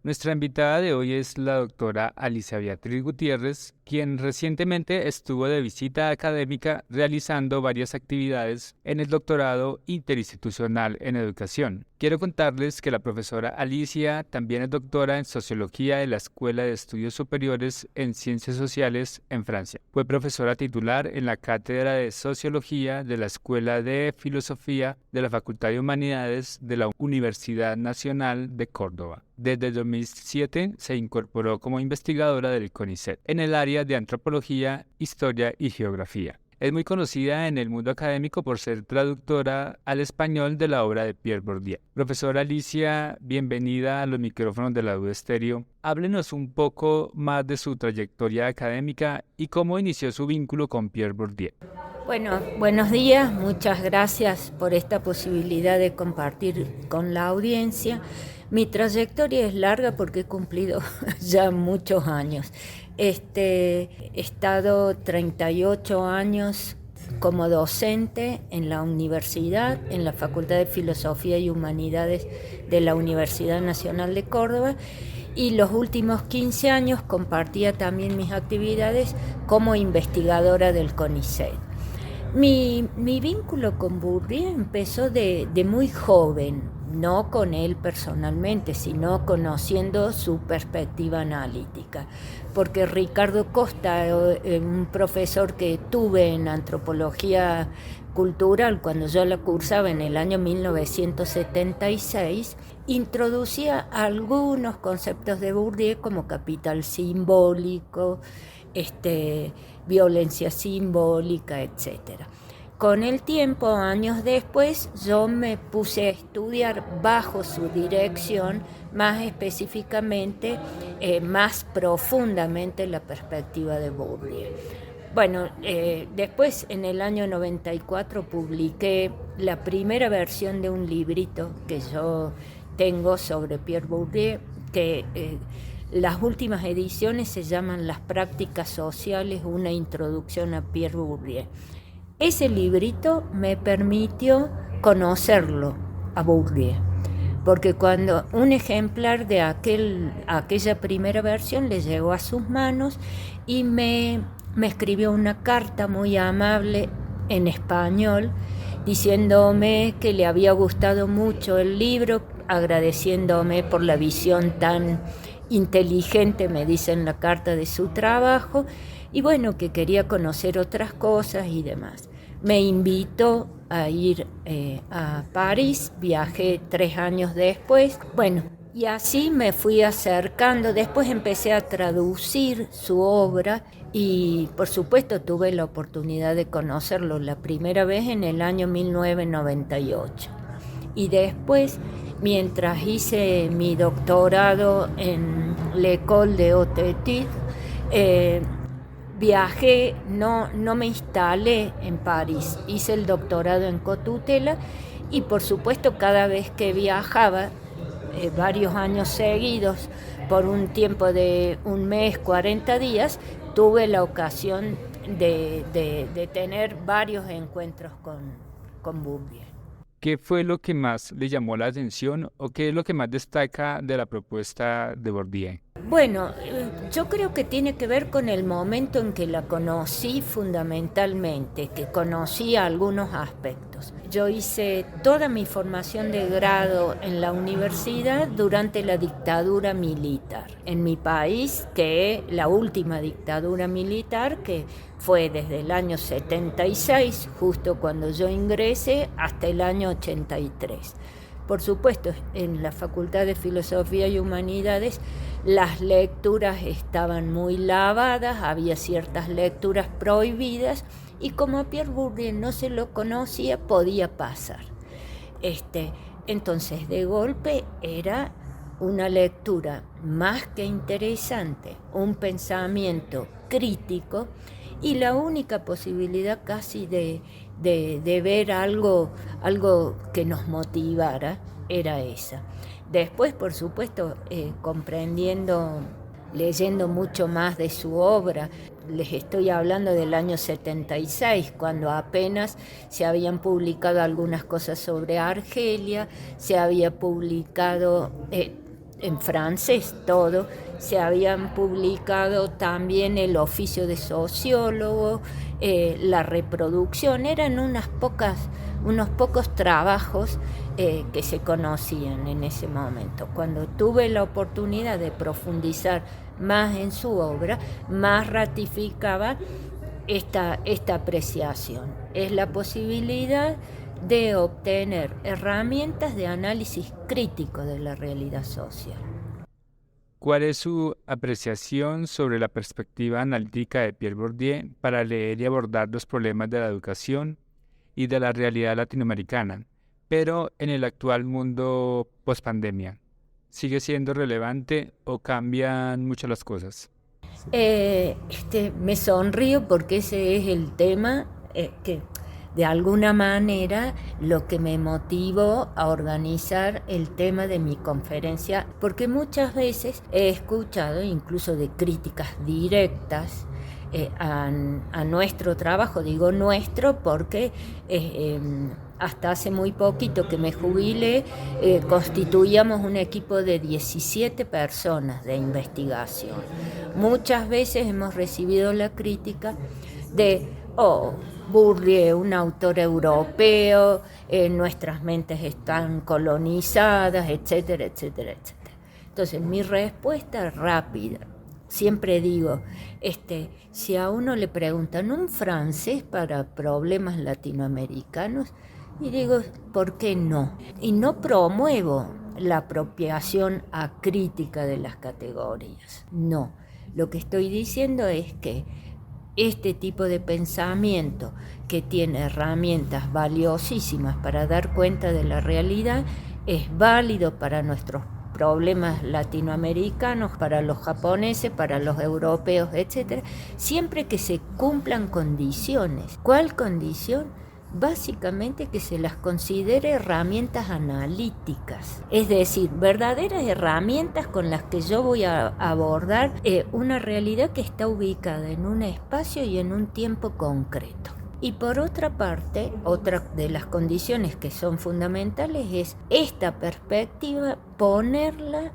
Nuestra invitada de hoy es la doctora Alicia Beatriz Gutiérrez, quien recientemente estuvo de visita académica realizando varias actividades en el doctorado interinstitucional en educación. Quiero contarles que la profesora Alicia también es doctora en Sociología de la Escuela de Estudios Superiores en Ciencias Sociales en Francia. Fue profesora titular en la Cátedra de Sociología de la Escuela de Filosofía de la Facultad de Humanidades de la Universidad Nacional de Córdoba. Desde 2007 se incorporó como investigadora del CONICET en el área de Antropología, Historia y Geografía. Es muy conocida en el mundo académico por ser traductora al español de la obra de Pierre Bourdieu. Profesora Alicia, bienvenida a los micrófonos de la U Estéreo. Háblenos un poco más de su trayectoria académica y cómo inició su vínculo con Pierre Bourdieu. Bueno, buenos días, muchas gracias por esta posibilidad de compartir con la audiencia. Mi trayectoria es larga porque he cumplido ya muchos años. He estado 38 años como docente en la universidad, en la Facultad de Filosofía y Humanidades de la Universidad Nacional de Córdoba, y los últimos 15 años compartía también mis actividades como investigadora del CONICET. Mi vínculo con Bourdieu empezó de muy joven, no con él personalmente, sino conociendo su perspectiva analítica, porque Ricardo Costa, un profesor que tuve en antropología cultural cuando yo la cursaba en el año 1976, introducía algunos conceptos de Bourdieu como capital simbólico, violencia simbólica, etc. Con el tiempo, años después, yo me puse a estudiar bajo su dirección, más específicamente, más profundamente la perspectiva de Bourdieu. Bueno, después en el año 94 publiqué la primera versión de un librito que yo tengo sobre Pierre Bourdieu, que las últimas ediciones se llaman Las prácticas sociales, una introducción a Pierre Bourdieu. Ese librito me permitió conocerlo a Bourdieu, porque cuando un ejemplar de aquella primera versión le llegó a sus manos y me escribió una carta muy amable en español diciéndome que le había gustado mucho el libro, agradeciéndome por la visión tan inteligente, me dice en la carta, de su trabajo, y bueno, que quería conocer otras cosas y demás. Me invitó a ir a París, viajé 3 años después, bueno, y así me fui acercando. Después empecé a traducir su obra y por supuesto tuve la oportunidad de conocerlo la primera vez en el año 1998. Y después, mientras hice mi doctorado en l'École des Hautes Études, viajé, no me instalé en París, hice el doctorado en cotutela y por supuesto cada vez que viajaba, varios años seguidos, por un tiempo de un mes, 40 días, tuve la ocasión de tener varios encuentros con Bourdieu. ¿Qué fue lo que más le llamó la atención o qué es lo que más destaca de la propuesta de Bourdieu? Bueno, yo creo que tiene que ver con el momento en que la conocí fundamentalmente, que conocí algunos aspectos. Yo hice toda mi formación de grado en la universidad durante la dictadura militar. En mi país, que la última dictadura militar, que fue desde el año 76, justo cuando yo ingresé, hasta el año 83. Por supuesto, en la Facultad de Filosofía y Humanidades las lecturas estaban muy lavadas, había ciertas lecturas prohibidas y como a Pierre Bourdieu no se lo conocía, podía pasar. Entonces, de golpe era una lectura más que interesante, un pensamiento crítico y la única posibilidad casi de ver algo que nos motivara era esa. Después, por supuesto, comprendiendo, leyendo mucho más de su obra, les estoy hablando del año 76, cuando apenas se habían publicado algunas cosas sobre Argelia, se había publicado en francés todo, se habían publicado también el oficio de sociólogo, la reproducción, eran unos pocos trabajos que se conocían en ese momento. Cuando tuve la oportunidad de profundizar más en su obra, más ratificaba esta apreciación. Es la posibilidad de obtener herramientas de análisis crítico de la realidad social. ¿Cuál es su apreciación sobre la perspectiva analítica de Pierre Bourdieu para leer y abordar los problemas de la educación y de la realidad latinoamericana, pero en el actual mundo post-pandemia? ¿Sigue siendo relevante o cambian mucho las cosas? Me sonrío porque ese es el tema que de alguna manera lo que me motivó a organizar el tema de mi conferencia, porque muchas veces he escuchado incluso de críticas directas a nuestro trabajo. Digo nuestro porque hasta hace muy poquito que me jubilé, constituíamos un equipo de 17 personas de investigación. Muchas veces hemos recibido la crítica de Bourdieu, un autor europeo, nuestras mentes están colonizadas, etcétera, etcétera, etcétera. Entonces, mi respuesta rápida, siempre digo, si a uno le preguntan un francés para problemas latinoamericanos, y digo, ¿por qué no? Y no promuevo la apropiación acrítica de las categorías, no. Lo que estoy diciendo es que este tipo de pensamiento que tiene herramientas valiosísimas para dar cuenta de la realidad es válido para nuestros problemas latinoamericanos, para los japoneses, para los europeos, etc., siempre que se cumplan condiciones. ¿Cuál condición? Básicamente que se las considere herramientas analíticas, es decir, verdaderas herramientas con las que yo voy a abordar una realidad que está ubicada en un espacio y en un tiempo concreto. Y por otra parte, otra de las condiciones que son fundamentales es esta perspectiva, ponerla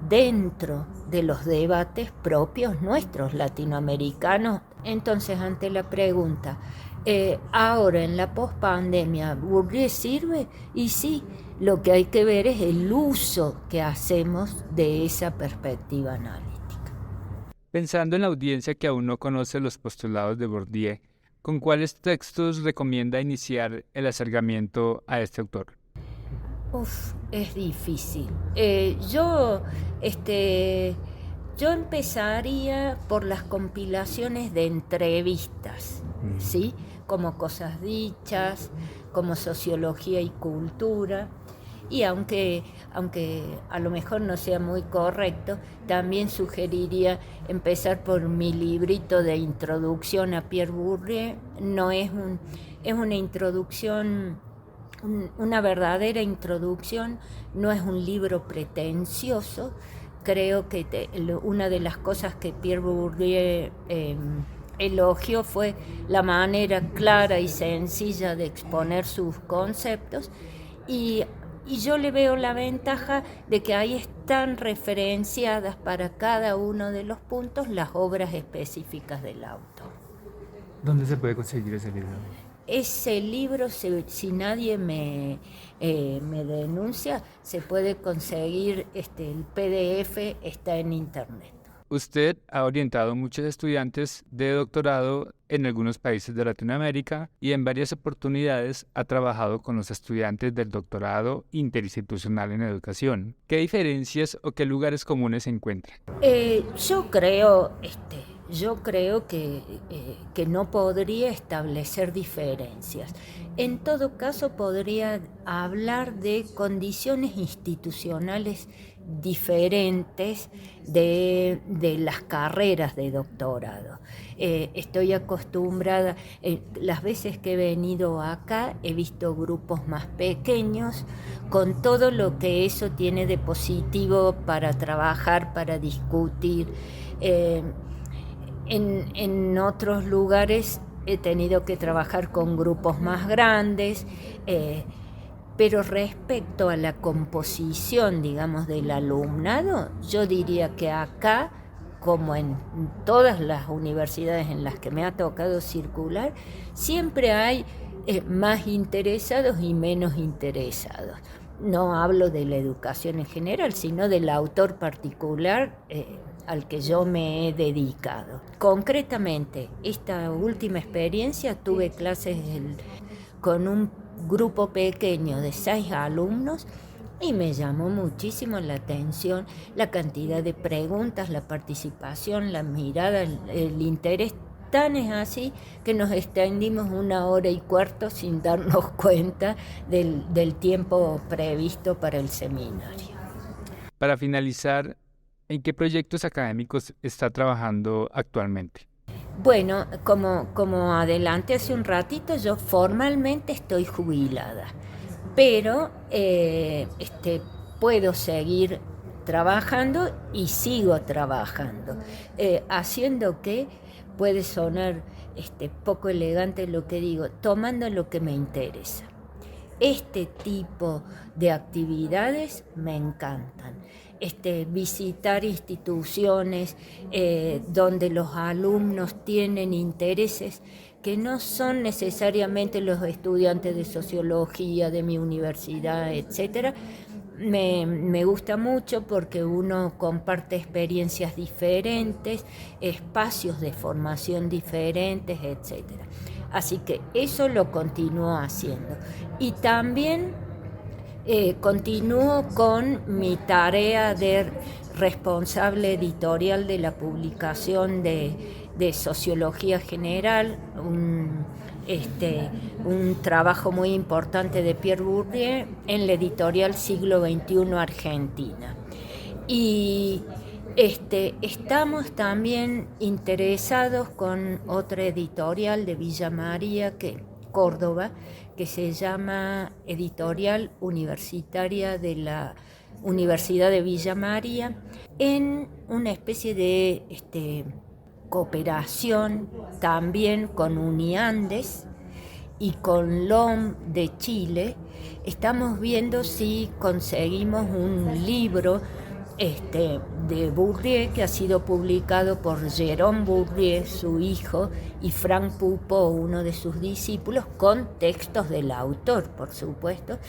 dentro de los debates propios nuestros latinoamericanos. Entonces, ante la pregunta, ahora en la pospandemia, ¿Bourdieu sirve? Y sí, lo que hay que ver es el uso que hacemos de esa perspectiva analítica. Pensando en la audiencia que aún no conoce los postulados de Bourdieu, ¿con cuáles textos recomienda iniciar el acercamiento a este autor? Es difícil. Yo empezaría por las compilaciones de entrevistas, ¿sí? Como Cosas Dichas, como Sociología y Cultura. Y aunque a lo mejor no sea muy correcto, también sugeriría empezar por mi librito de introducción a Pierre Bourdieu. Es una introducción, una verdadera introducción, no es un libro pretencioso. Creo que una de las cosas que Pierre Bourdieu elogió fue la manera clara y sencilla de exponer sus conceptos, y yo le veo la ventaja de que ahí están referenciadas para cada uno de los puntos las obras específicas del autor. ¿Dónde se puede conseguir ese libro? Ese libro, si nadie me denuncia, se puede conseguir, el PDF está en internet. Usted ha orientado muchos estudiantes de doctorado en algunos países de Latinoamérica y en varias oportunidades ha trabajado con los estudiantes del doctorado interinstitucional en educación. ¿Qué diferencias o qué lugares comunes se encuentran? Yo creo que no podría establecer diferencias. En todo caso, podría hablar de condiciones institucionales diferentes de las carreras de doctorado. Estoy acostumbrada, las veces que he venido acá, he visto grupos más pequeños, con todo lo que eso tiene de positivo para trabajar, para discutir. En otros lugares he tenido que trabajar con grupos más grandes, Pero respecto a la composición, digamos, del alumnado, yo diría que acá, como en todas las universidades en las que me ha tocado circular, siempre hay más interesados y menos interesados. No hablo de la educación en general, sino del autor particular al que yo me he dedicado. Concretamente, esta última experiencia tuve clases con un grupo pequeño de 6 alumnos y me llamó muchísimo la atención la cantidad de preguntas, la participación, la mirada, el interés. Tan es así que nos extendimos 1 hora y cuarto sin darnos cuenta del tiempo previsto para el seminario. Para finalizar, ¿en qué proyectos académicos está trabajando actualmente? Bueno, como adelanté hace un ratito, yo formalmente estoy jubilada, pero puedo seguir trabajando y sigo trabajando, haciendo que puede sonar poco elegante lo que digo, tomando lo que me interesa. Este tipo de actividades me encantan. Visitar instituciones donde los alumnos tienen intereses que no son necesariamente los estudiantes de sociología de mi universidad, etcétera. Me gusta mucho porque uno comparte experiencias diferentes, espacios de formación diferentes, etcétera. Así que eso lo continúo haciendo. Y también continúo con mi tarea de responsable editorial de la publicación de Sociología General, un trabajo muy importante de Pierre Bourdieu en la editorial Siglo XXI Argentina. Y estamos también interesados con otra editorial de Villa María, Córdoba, que se llama Editorial Universitaria de la Universidad de Villa María, en una especie de cooperación también con Uniandes y con LOM de Chile. Estamos viendo si conseguimos un libro de Bourdieu, que ha sido publicado por Jérôme Bourdieu, su hijo, y Frank Pupo, uno de sus discípulos, con textos del autor, por supuesto,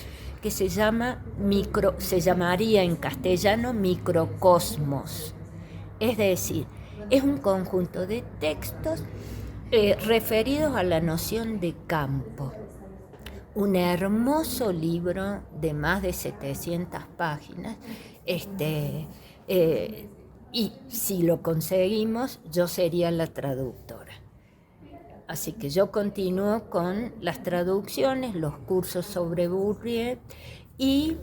que se llamaría en castellano Microcosmos. Es decir, es un conjunto de textos referidos a la noción de campo. Un hermoso libro de más de 700 páginas, y si lo conseguimos, yo sería la traductora. Así que yo continúo con las traducciones, los cursos sobre Bourdieu y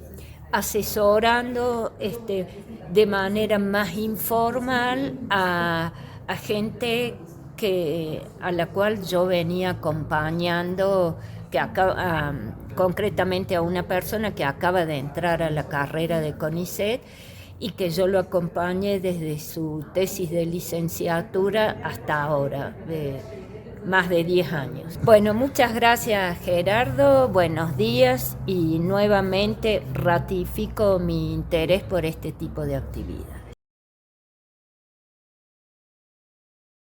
asesorando de manera más informal a gente a la cual yo venía acompañando, concretamente a una persona que acaba de entrar a la carrera de CONICET y que yo lo acompañé desde su tesis de licenciatura hasta ahora, de más de 10 años. Bueno, muchas gracias, Gerardo, buenos días, y nuevamente ratifico mi interés por este tipo de actividad.